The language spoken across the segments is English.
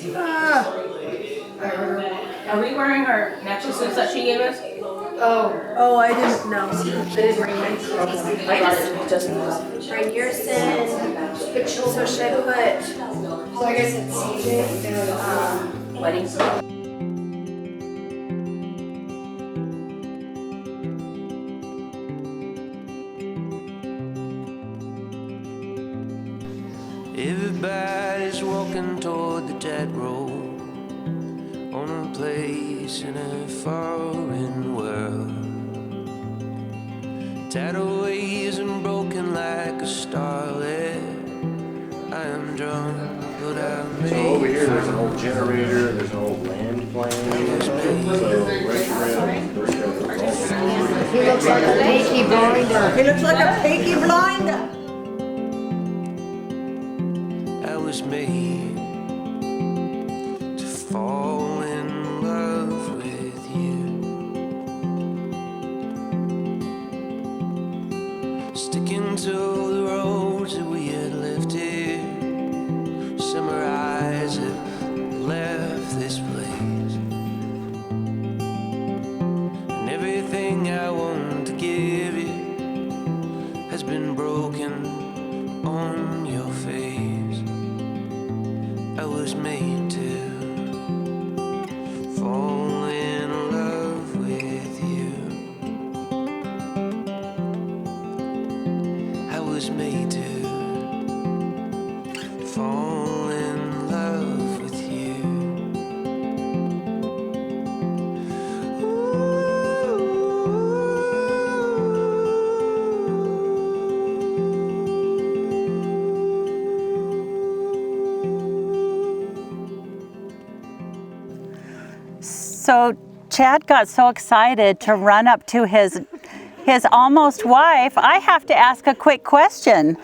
Are we wearing our matching suits that she gave us? Oh, I didn't know. I didn't bring mine. I just Bring yours in. So should I put? So I guess it's CJ and wedding. Everybody's walking toward the tightrope on a place in a foreign world. Tidal waves and broken like a starlet. I am drunk, but I'm made. So over here, there's an old generator, there's an old land plane. he looks like a Peaky Blinder. He looks like a Peaky Blinder. I was made to fall in love with you. Sticking to the roads that we had left here. Summer eyes have left this place. And everything I want to give you has been broken on your face. I was made to fall in love with you. I was made to fall in love with you. So Chad got so excited to run up to his almost wife. I have to ask a quick question.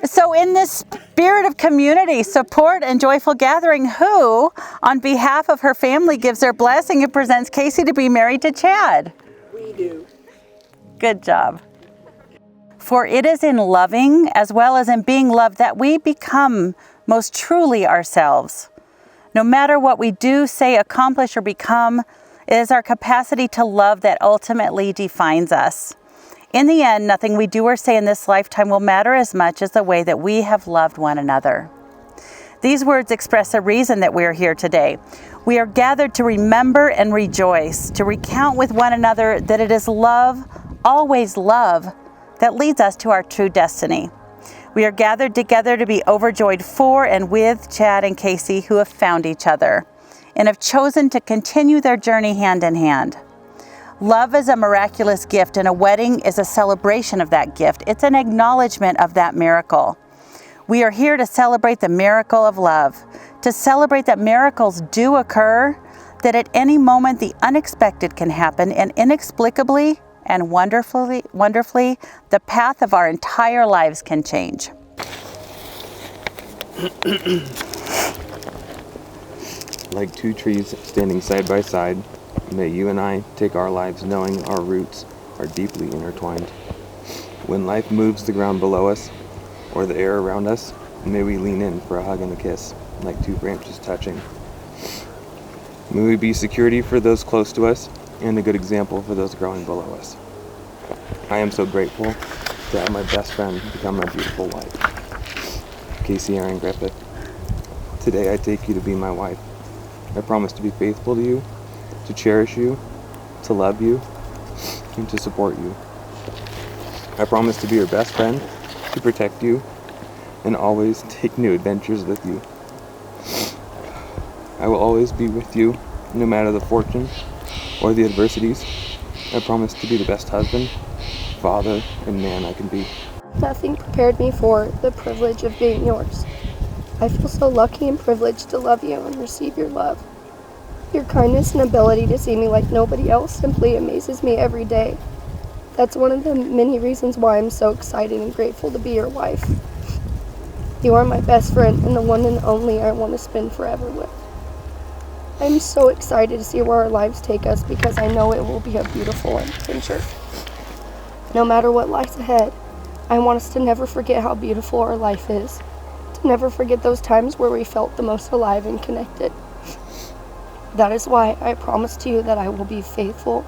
So in this spirit of community, support, and joyful gathering, who, on behalf of her family, gives their blessing and presents Casey to be married to Chad? We do. Good job. For it is in loving as well as in being loved that we become most truly ourselves. No matter what we do, say, accomplish, or become, it is our capacity to love that ultimately defines us. In the end, nothing we do or say in this lifetime will matter as much as the way that we have loved one another. These words express a reason that we are here today. We are gathered to remember and rejoice, to recount with one another that it is love, always love, that leads us to our true destiny. We are gathered together to be overjoyed for and with Chad and Casey, who have found each other and have chosen to continue their journey hand in hand. Love is a miraculous gift, and a wedding is a celebration of that gift. It's an acknowledgement of that miracle. We are here to celebrate the miracle of love, to celebrate that miracles do occur, that at any moment the unexpected can happen, and inexplicably and wonderfully, the path of our entire lives can change. Like two trees standing side by side, may you and I take our lives knowing our roots are deeply intertwined. When life moves the ground below us, or the air around us, may we lean in for a hug and a kiss, like two branches touching. May we be security for those close to us, and a good example for those growing below us. I am so grateful to have my best friend become my beautiful wife. Casey Erin Griffith. Today I take you to be my wife. I promise to be faithful to you, to cherish you, to love you, and to support you. I promise to be your best friend, to protect you, and always take new adventures with you. I will always be with you, no matter the fortune or the adversities. I promise to be the best husband, father, and man I can be. Nothing prepared me for the privilege of being yours. I feel so lucky and privileged to love you and receive your love. Your kindness and ability to see me like nobody else simply amazes me every day. That's one of the many reasons why I'm so excited and grateful to be your wife. You are my best friend and the one and only I want to spend forever with. I'm so excited to see where our lives take us because I know it will be a beautiful adventure. No matter what lies ahead, I want us to never forget how beautiful our life is, to Never forget those times where we felt the most alive and connected. That is why I promise to you that I will be faithful,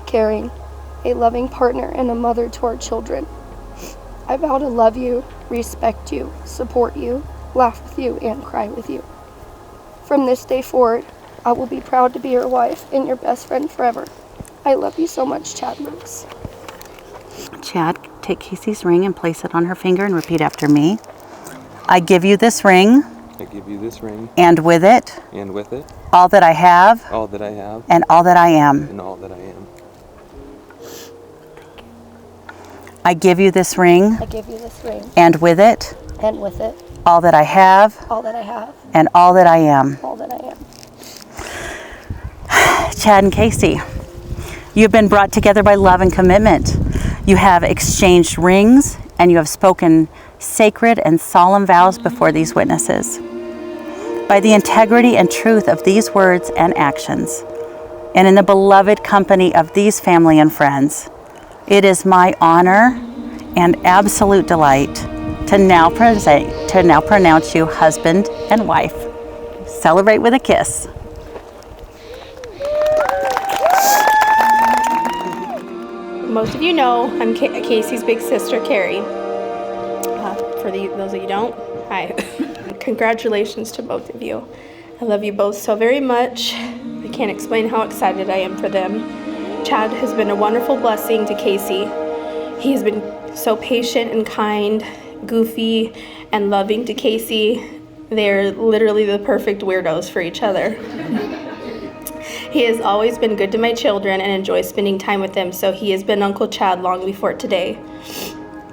caring, a loving partner, and a mother to our children. I vow to love you, respect you, support you, laugh with you, and cry with you. From this day forward, I will be proud to be your wife and your best friend forever. I love you so much, Chad Max. Chad, take Casey's ring and place it on her finger and repeat after me. I give you this ring, I give you this ring, and with it, and with it, all that I have, all that I have, and all that I am. and all that I am. I give you this ring, I give you this ring, and with it, and with it, all that I have, all that I have, and all that I am. all that I am. Chad and Casey, you've been brought together by love and commitment. You have exchanged rings, and you have spoken sacred and solemn vows before these witnesses. By the integrity and truth of these words and actions, and in the beloved company of these family and friends, it is my honor and absolute delight to now pronounce you husband and wife. Celebrate with a kiss. Most of you know I'm Casey's big sister, Carrie. For those of you who don't, hi. Congratulations to both of you. I love you both so very much. I can't explain how excited I am for them. Chad has been a wonderful blessing to Casey. He has been so patient and kind, goofy and loving to Casey. They're literally the perfect weirdos for each other. He has always been good to my children and enjoys spending time with them, so he has been Uncle Chad long before today.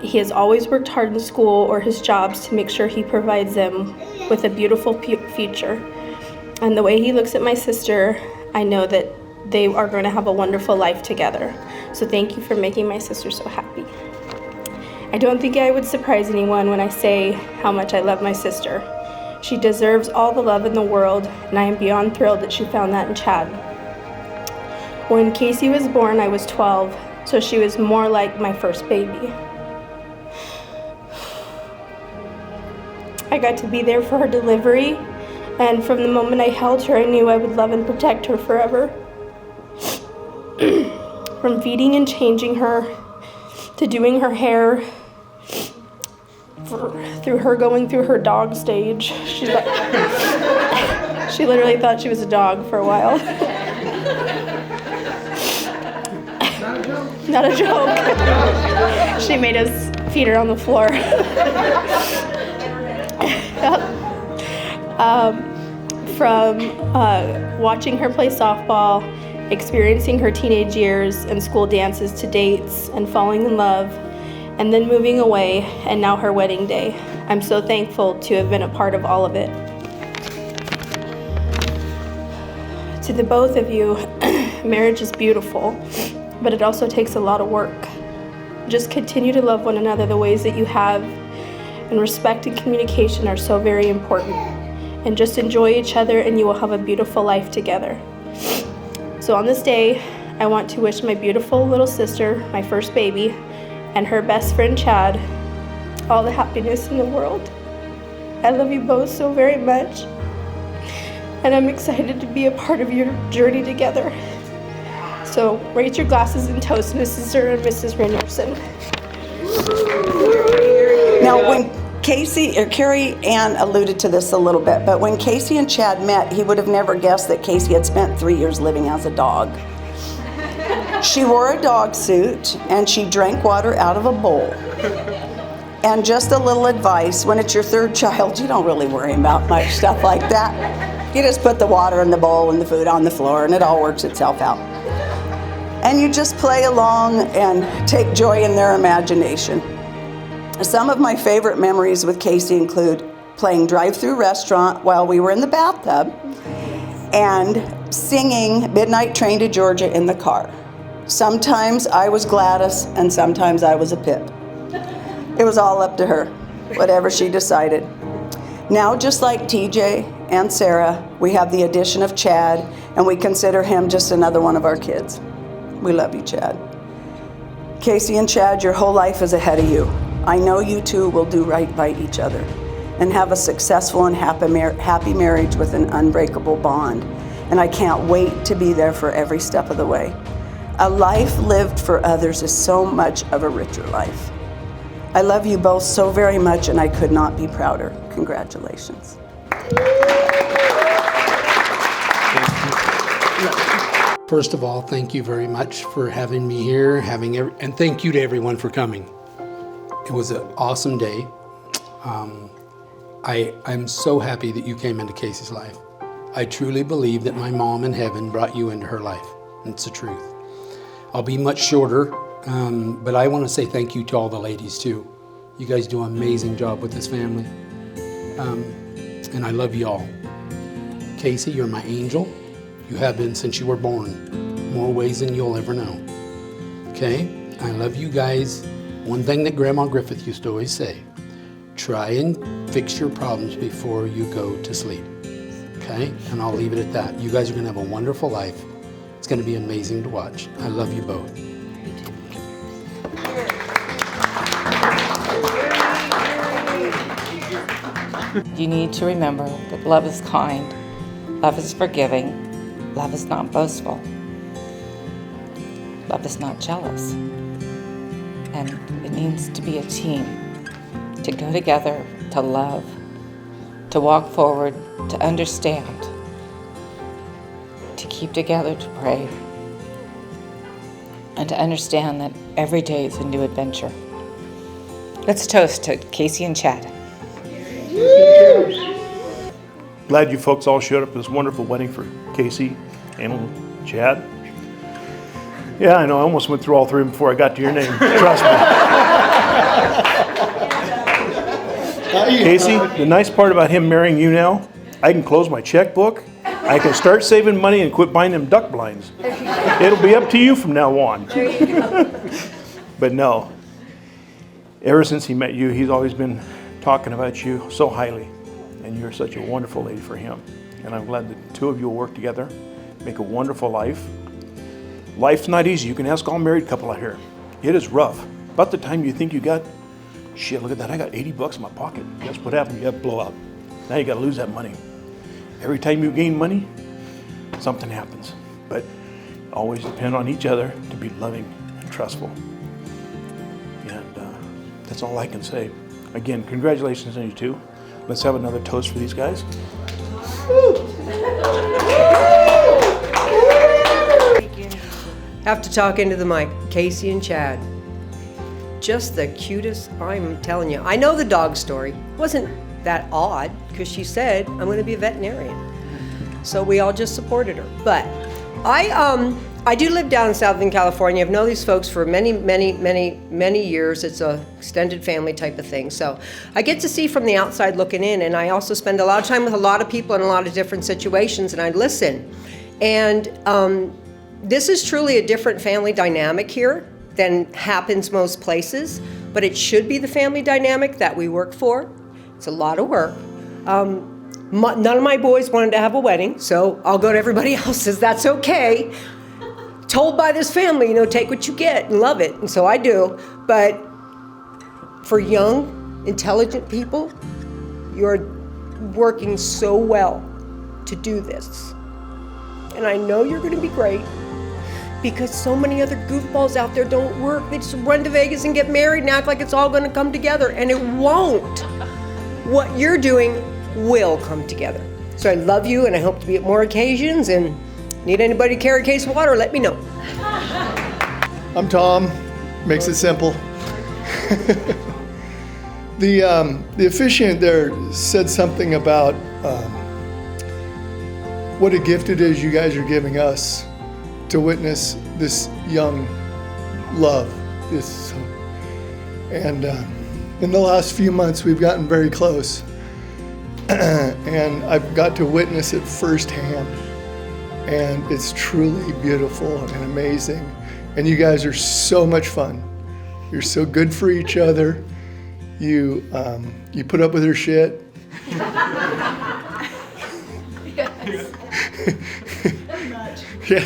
He has always worked hard in school or his jobs to make sure he provides them with a beautiful future. And the way he looks at my sister, I know that they are going to have a wonderful life together. So thank you for making my sister so happy. I don't think I would surprise anyone when I say how much I love my sister. She deserves all the love in the world, and I am beyond thrilled that she found that in Chad. When Casey was born, I was 12, so she was more like my first baby. I got to be there for her delivery, and from the moment I held her, I knew I would love and protect her forever. From feeding and changing her, to doing her hair, through her going through her dog stage. She literally thought she was a dog for a while. Not a joke. She made us feed her on the floor. From watching her play softball, experiencing her teenage years and school dances to dates and falling in love, and then moving away, and now her wedding day. I'm so thankful to have been a part of all of it. To the both of you, marriage is beautiful, but it also takes a lot of work. Just continue to love one another the ways that you have, and respect and communication are so very important. And just enjoy each other, and you will have a beautiful life together. So on this day, I want to wish my beautiful little sister, my first baby, and her best friend Chad, all the happiness in the world. I love you both so very much, and I'm excited to be a part of your journey together. So raise your glasses and toast Mr. and Mrs. Reynoldson. Now, when Carrie Ann alluded to this a little bit, but when Casey and Chad met, he would have never guessed that Casey had spent 3 years living as a dog. She wore a dog suit, and she drank water out of a bowl. And just a little advice, when it's your third child, you don't really worry about much stuff like that. You just put the water in the bowl and the food on the floor, and it all works itself out. And you just play along and take joy in their imagination. Some of my favorite memories with Casey include playing drive-through restaurant while we were in the bathtub and singing Midnight Train to Georgia in the car. Sometimes I was Gladys and sometimes I was a Pip. It was all up to her, whatever she decided. Now, just like TJ and Sarah, we have the addition of Chad, and we consider him just another one of our kids. We love you, Chad. Casey and Chad, your whole life is ahead of you. I know you two will do right by each other. and have a successful and happy marriage with an unbreakable bond. And I can't wait to be there for every step of the way. A life lived for others is so much of a richer life. I love you both so very much, and I could not be prouder. Congratulations. First of all, thank you very much for having me here, and thank you to everyone for coming. It was an awesome day. I'm so happy that you came into Casey's life. I truly believe that my mom in heaven brought you into her life. It's the truth. I'll be much shorter, but I want to say thank you to all the ladies too. You guys do an amazing job with this family, and I love you all. Casey, you're my angel. You have been since you were born, more ways than you'll ever know. Okay? I love you guys. One thing that Grandma Griffith used to always say, try and fix your problems before you go to sleep. Okay? And I'll leave it at that. You guys are gonna have a wonderful life. It's gonna be amazing to watch. I love you both. You need to remember that love is kind, love is forgiving, love is not boastful, love is not jealous, and it needs to be a team, to go together, to love, to walk forward, to understand, to keep together, to pray, and to understand that every day is a new adventure. Let's toast to Casey and Chad. Glad you folks all showed up to this wonderful wedding for Casey and Chad. Yeah, I know, I almost went through all three before I got to your name. Trust me. Casey, the nice part about him marrying you now, I can close my checkbook, I can start saving money and quit buying them duck blinds. It'll be up to you from now on. But no, ever since he met you, he's always been talking about you so highly. And you're such a wonderful lady for him. And I'm glad the two of you will work together, make a wonderful life. Life's not easy. You can ask all married couple out here. It is rough. About the time you think you got, shit, look at that, I got 80 bucks in my pocket. Guess what happened? You have a blowout. Now you gotta lose that money. Every time you gain money, something happens. But always depend on each other to be loving and trustful. And that's all I can say. Again, congratulations on you two. Let's have another toast for these guys. Have to talk into the mic. Casey and Chad. Just the cutest, I'm telling you. I know the dog story. It wasn't that odd because she said, I'm going to be a veterinarian. So we all just supported her. But I do live down in Southern California. I've known these folks for many years. It's a extended family type of thing. So I get to see from the outside looking in, and I also spend a lot of time with a lot of people in a lot of different situations, and I listen. And this is truly a different family dynamic here than happens most places, but it should be the family dynamic that we work for. It's a lot of work. None of my boys wanted to have a wedding, so I'll go to everybody else's. That's okay. Told by this family, take what you get and love it, and so I do. But for young, intelligent people, you're working so well to do this. And I know you're going to be great because so many other goofballs out there don't work. They just run to Vegas and get married and act like it's all going to come together, and it won't. What you're doing will come together. So I love you, and I hope to be at more occasions, and need anybody to carry a case of water, let me know. I'm Tom, makes it simple. The officiant there said something about what a gift it is you guys are giving us to witness this young love. And in the last few months, we've gotten very close. And I've got to witness it firsthand. And it's truly beautiful and amazing. And you guys are so much fun. You're so good for each other. You put up with her shit. Yes. Yeah.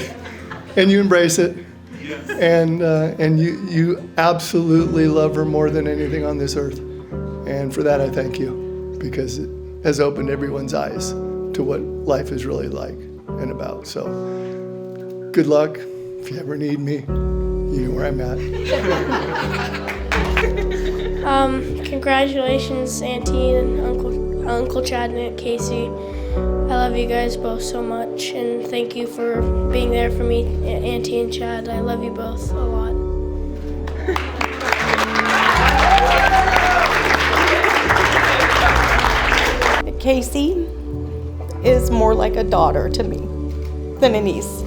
And you embrace it. Yes. And you absolutely love her more than anything on this earth. And for that, I thank you. because it has opened everyone's eyes to what life is really like and about. So good luck. If you ever need me, you know where I'm at. Congratulations, Auntie and Uncle Chad and Aunt Casey. I love you guys both so much, and thank you for being there for me, Auntie and Chad. I love you both a lot. Casey is more like a daughter to me than a niece.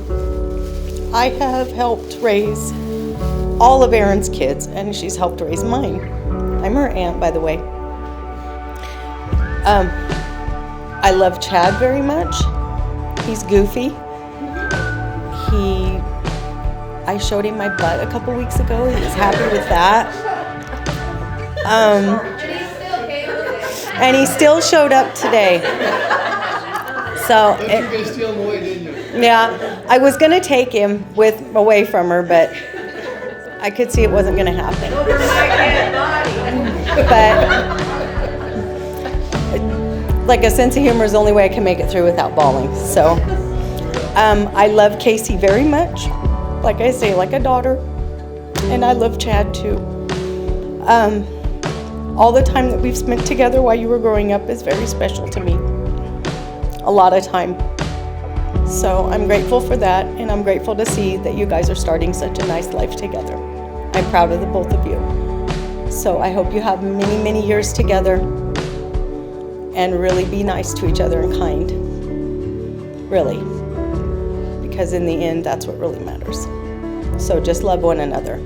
I have helped raise all of Erin's kids, and she's helped raise mine. I'm her aunt, by the way. I love Chad very much. He's goofy. I showed him my butt a couple weeks ago. He was happy with that. And he still showed up today. So, yeah, I was gonna take him away from her, but I could see it wasn't gonna happen. But like, a sense of humor is the only way I can make it through without bawling. So, I love Casey very much. Like I say, like a daughter, and I love Chad too. All the time that we've spent together while you were growing up is very special to me. A lot of time. So I'm grateful for that, and I'm grateful to see that you guys are starting such a nice life together. I'm proud of the both of you. So I hope you have many, many years together and really be nice to each other and kind. Really. Because in the end, that's what really matters. So just love one another.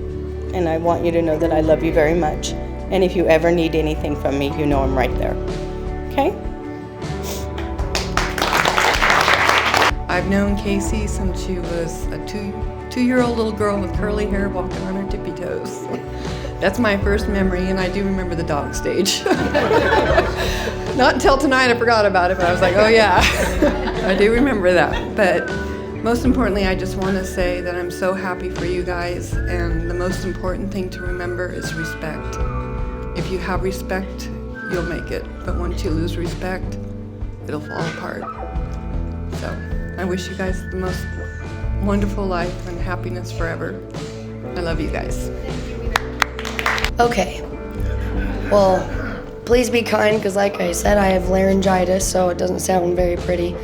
And I want you to know that I love you very much. And if you ever need anything from me, you know I'm right there. Okay? I've known Casey since she was a two-year-old little girl with curly hair walking on her tippy toes. That's my first memory, and I do remember the dog stage. Not until tonight I forgot about it, but I was like, oh yeah, I do remember that. But most importantly, I just want to say that I'm so happy for you guys, and the most important thing to remember is respect. If you have respect, you'll make it. But once you lose respect, it'll fall apart. So I wish you guys the most wonderful life and happiness forever. I love you guys. Okay. Well, please be kind, because like I said, I have laryngitis, so it doesn't sound very pretty.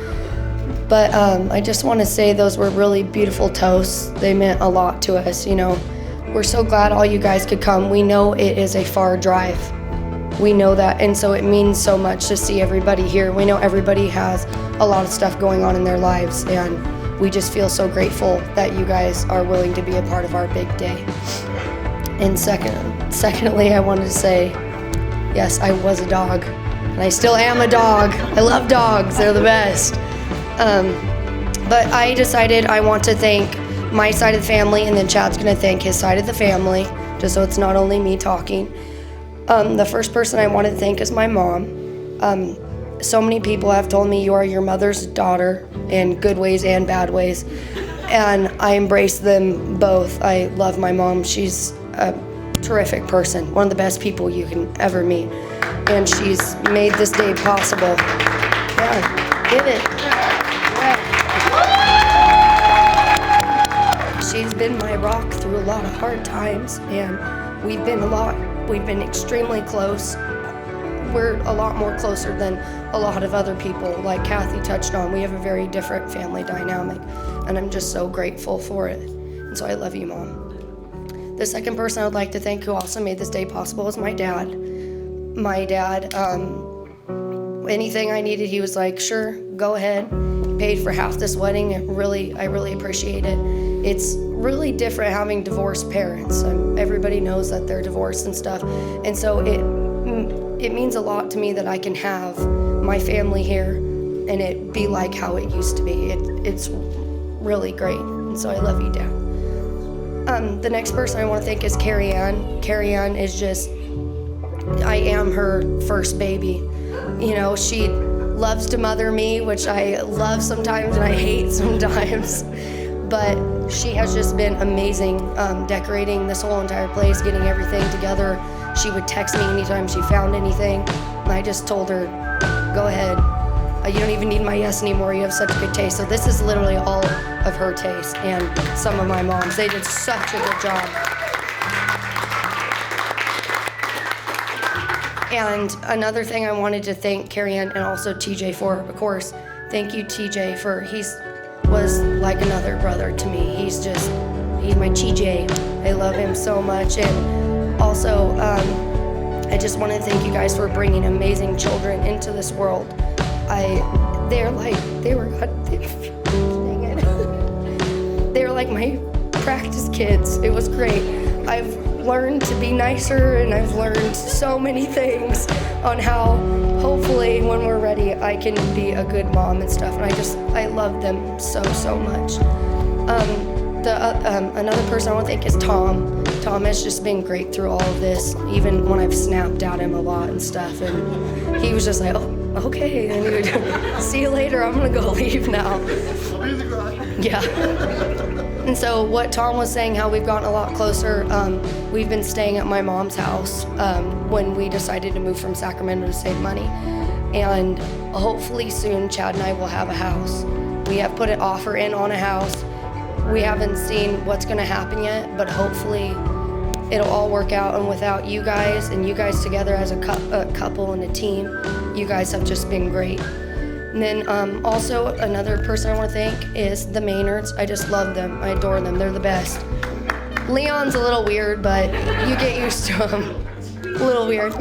But I just want to say those were really beautiful toasts. They meant a lot to us, you know. We're so glad all you guys could come. We know it is a far drive. We know that, and so it means so much to see everybody here. We know everybody has a lot of stuff going on in their lives, and we just feel so grateful that you guys are willing to be a part of our big day. And secondly, I wanted to say, yes, I was a dog, and I still am a dog. I love dogs, they're the best. But I decided I want to thank my side of the family, and then Chad's gonna thank his side of the family, just so it's not only me talking. The first person I want to thank is my mom. So many people have told me you are your mother's daughter in good ways and bad ways, and I embrace them both. I love my mom. She's a terrific person, one of the best people you can ever meet, and she's made this day possible. Yeah, give it. She's been my rock through a lot of hard times, and we've been extremely close. We're a lot more closer than a lot of other people, like Kathy touched on. We have a very different family dynamic, and I'm just so grateful for it. And so I love you, Mom. The second person I would like to thank who also made this day possible is my dad. My dad, anything I needed, he was like, sure, go ahead. He paid for half this wedding. I really appreciate it. It's really different having divorced parents. Everybody knows that they're divorced and stuff. And so it means a lot to me that I can have my family here and it be like how it used to be. It's really great. And so I love you, Dad. The next person I want to thank is Carrie Ann. Carrie Ann is just, I am her first baby. You know, she loves to mother me, which I love sometimes and I hate sometimes. But she has just been amazing, decorating this whole entire place, getting everything together. She would text me anytime she found anything. And I just told her, go ahead. You don't even need my yes anymore. You have such good taste. So this is literally all of her taste and some of my mom's. They did such a good job. And another thing I wanted to thank Carrie Ann and also TJ for, of course, thank you TJ for, was like another brother to me. He's my TJ. I love him so much. And also, I just want to thank you guys for bringing amazing children into this world. They were like my practice kids. It was great. I've learned to be nicer, and I've learned so many things on how hopefully when we're ready I can be a good mom and stuff. And I love them so much. Another person I want to thank is Tom. Tom has just been great through all of this, even when I've snapped at him a lot and stuff. And he was just like, oh, okay. And he would, see you later, I'm gonna go leave now. Yeah. And so what Tom was saying, how we've gotten a lot closer, we've been staying at my mom's house when we decided to move from Sacramento to save money. And hopefully soon Chad and I will have a house. We have put an offer in on a house. We haven't seen what's gonna happen yet, but hopefully it'll all work out. And without you guys and you guys together as a couple and a team, you guys have just been great. And then also another person I want to thank is the Maynards. I just love them. I adore them. They're the best. Leon's a little weird, but you get used to him. A little weird.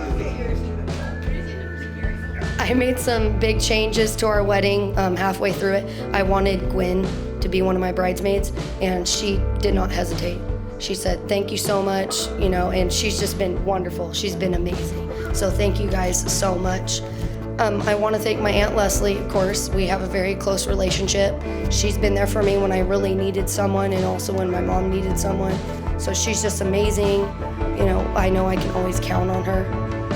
I made some big changes to our wedding halfway through it. I wanted Gwen to be one of my bridesmaids, and she did not hesitate. She said, thank you so much, and she's just been wonderful. She's been amazing. So thank you guys so much. I want to thank my Aunt Leslie, of course. We have a very close relationship. She's been there for me when I really needed someone and also when my mom needed someone. So she's just amazing. I know I can always count on her.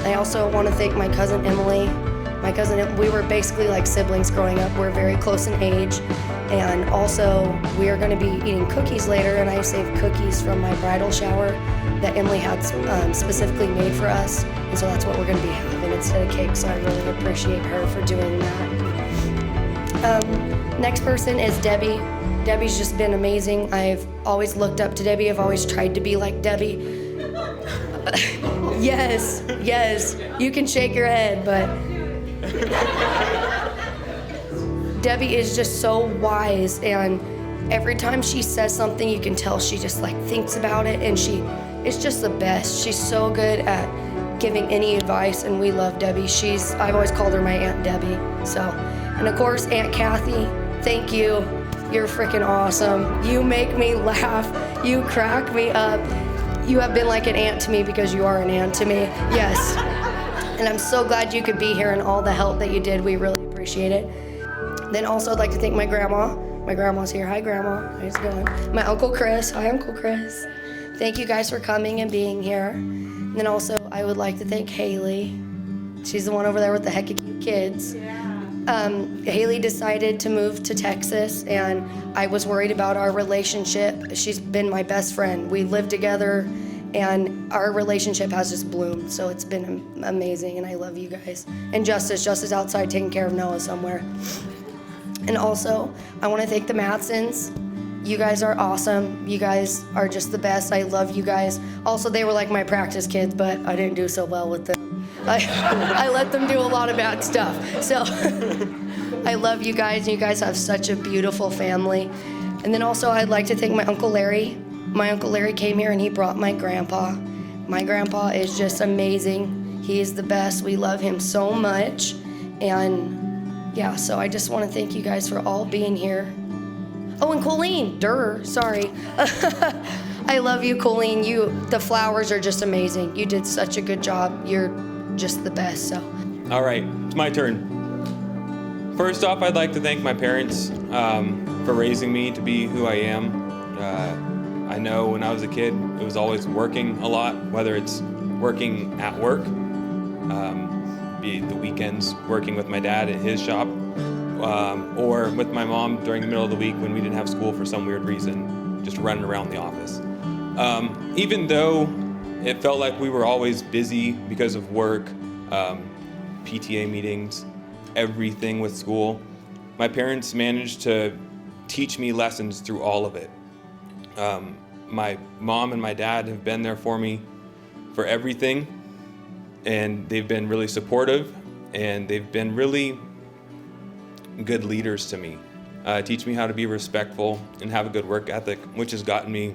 I also want to thank my cousin Emily. We were basically like siblings growing up. We're very close in age. And also, we are going to be eating cookies later, and I saved cookies from my bridal shower that Emily had specifically made for us. And so that's what we're going to be having instead of cake, so I really appreciate her for doing that. Next person is Debbie. Debbie's just been amazing. I've always looked up to Debbie. I've always tried to be like Debbie. Yes, you can shake your head, but Debbie is just so wise, and every time she says something, you can tell she just thinks about it, and she is just the best. She's so good at giving any advice, and we love Debbie. I've always called her my Aunt Debbie. So, and of course, Aunt Kathy, thank you. You're freaking awesome. You make me laugh. You crack me up. You have been like an aunt to me because you are an aunt to me. Yes. And I'm so glad you could be here and all the help that you did. We really appreciate it. Then also I'd like to thank my grandma. My grandma's here. Hi, Grandma. How's it going? My Uncle Chris. Hi, Uncle Chris. Thank you guys for coming and being here. And then also I would like to thank Haley. She's the one over there with the hecka cute kids. Haley decided to move to Texas, and I was worried about our relationship. She's been my best friend. We live together, and our relationship has just bloomed. So it's been amazing, and I love you guys. And Justice outside taking care of Noah somewhere. And also, I want to thank the Matsons. You guys are awesome. You guys are just the best. I love you guys. Also, they were like my practice kids, but I didn't do so well with them. I let them do a lot of bad stuff. So I love you guys. You guys have such a beautiful family. And then also, I'd like to thank my Uncle Larry. My Uncle Larry came here and he brought my grandpa. My grandpa is just amazing. He is the best. We love him so much. And yeah, so I just want to thank you guys for all being here. Oh, and Colleen, sorry. I love you, Colleen. The flowers are just amazing. You did such a good job. You're just the best, so. All right, it's my turn. First off, I'd like to thank my parents for raising me to be who I am. I know when I was a kid, it was always working a lot, whether it's working at work, be the weekends working with my dad at his shop, or with my mom during the middle of the week when we didn't have school for some weird reason, just running around the office. Even though it felt like we were always busy because of work, PTA meetings, everything with school. My parents managed to teach me lessons through all of it. My mom and my dad have been there for me for everything, and they've been really supportive, and they've been really good leaders to me. Teach me how to be respectful and have a good work ethic, which has gotten me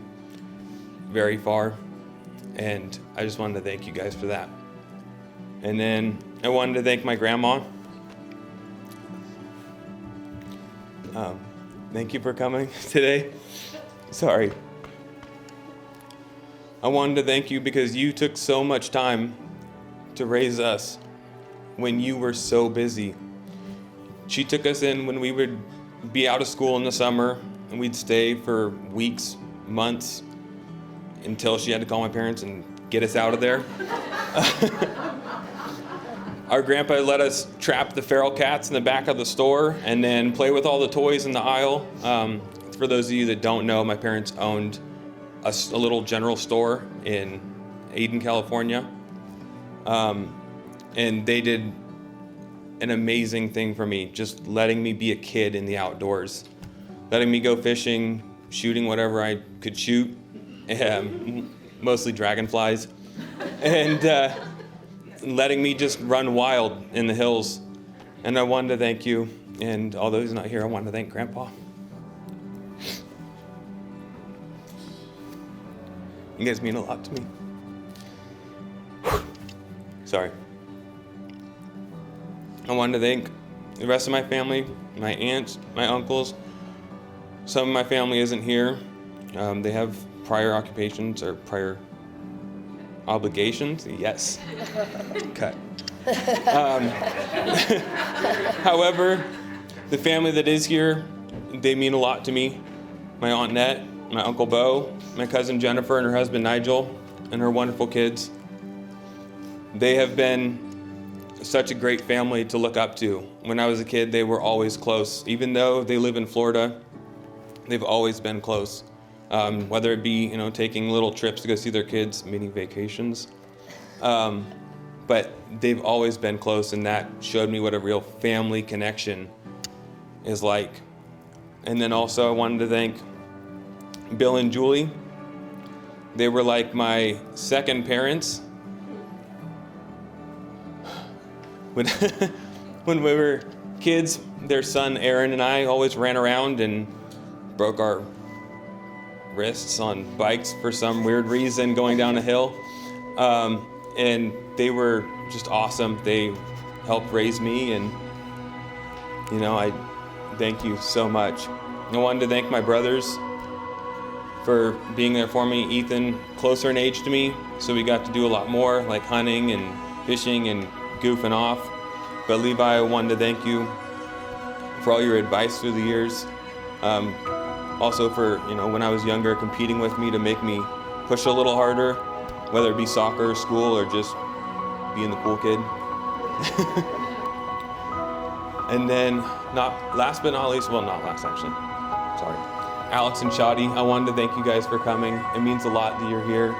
very far. And I just wanted to thank you guys for that. And then I wanted to thank my grandma. Thank you for coming today. Sorry. I wanted to thank you because you took so much time to raise us when you were so busy. She took us in when we would be out of school in the summer, and we'd stay for weeks, months, until she had to call my parents and get us out of there. Our grandpa let us trap the feral cats in the back of the store and then play with all the toys in the aisle. For those of you that don't know, my parents owned a little general store in Aden, California. And they did an amazing thing for me, just letting me be a kid in the outdoors, letting me go fishing, shooting whatever I could shoot, mostly dragonflies, and letting me just run wild in the hills. And I wanted to thank you, and although he's not here, I wanted to thank Grandpa. You guys mean a lot to me. Sorry. I wanted to thank the rest of my family, my aunts, my uncles. Some of my family isn't here. They have prior occupations or prior obligations. Yes. Cut. However, the family that is here, they mean a lot to me. My Aunt Nett, my Uncle Bo, my cousin Jennifer and her husband Nigel, and her wonderful kids. They have been such a great family to look up to. When I was a kid, they were always close. Even though they live in Florida, they've always been close. Whether it be, taking little trips to go see their kids, mini vacations. But they've always been close, and that showed me what a real family connection is like. And then also I wanted to thank Bill and Julie. They were like my second parents. When we were kids, their son Aaron and I always ran around and broke our wrists on bikes for some weird reason going down a hill. And they were just awesome. They helped raise me, and I thank you so much. I wanted to thank my brothers for being there for me. Ethan, closer in age to me, so we got to do a lot more, like hunting and fishing and goofing off. But Levi, I wanted to thank you for all your advice through the years. Also for, when I was younger, competing with me to make me push a little harder, whether it be soccer, school, or just being the cool kid. And then, last but not least, actually. Sorry. Alex and Shadi, I wanted to thank you guys for coming. It means a lot that you're here.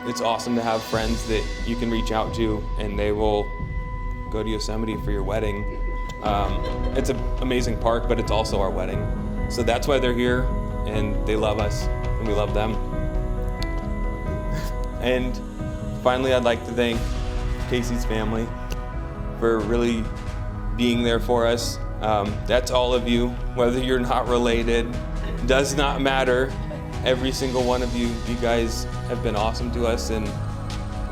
It's awesome to have friends that you can reach out to, and they will go to Yosemite for your wedding. It's an amazing park, but it's also our wedding. So that's why they're here, and they love us, and we love them. And finally, I'd like to thank Casey's family for really being there for us. That's all of you, whether you're not related, does not matter. Every single one of you, you guys have been awesome to us and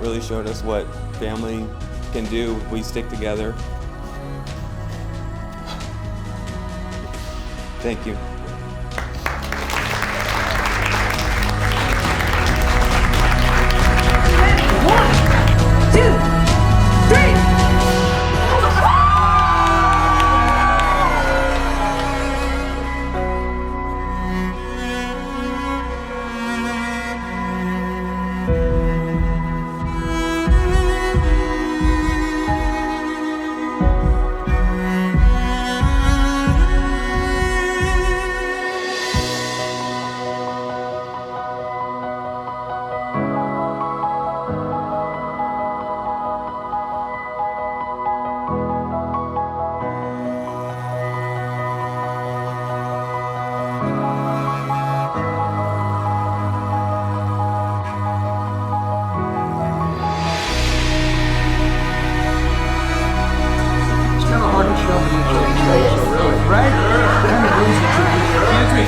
really showed us what family can do if we stick together. Thank you.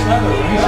Heather.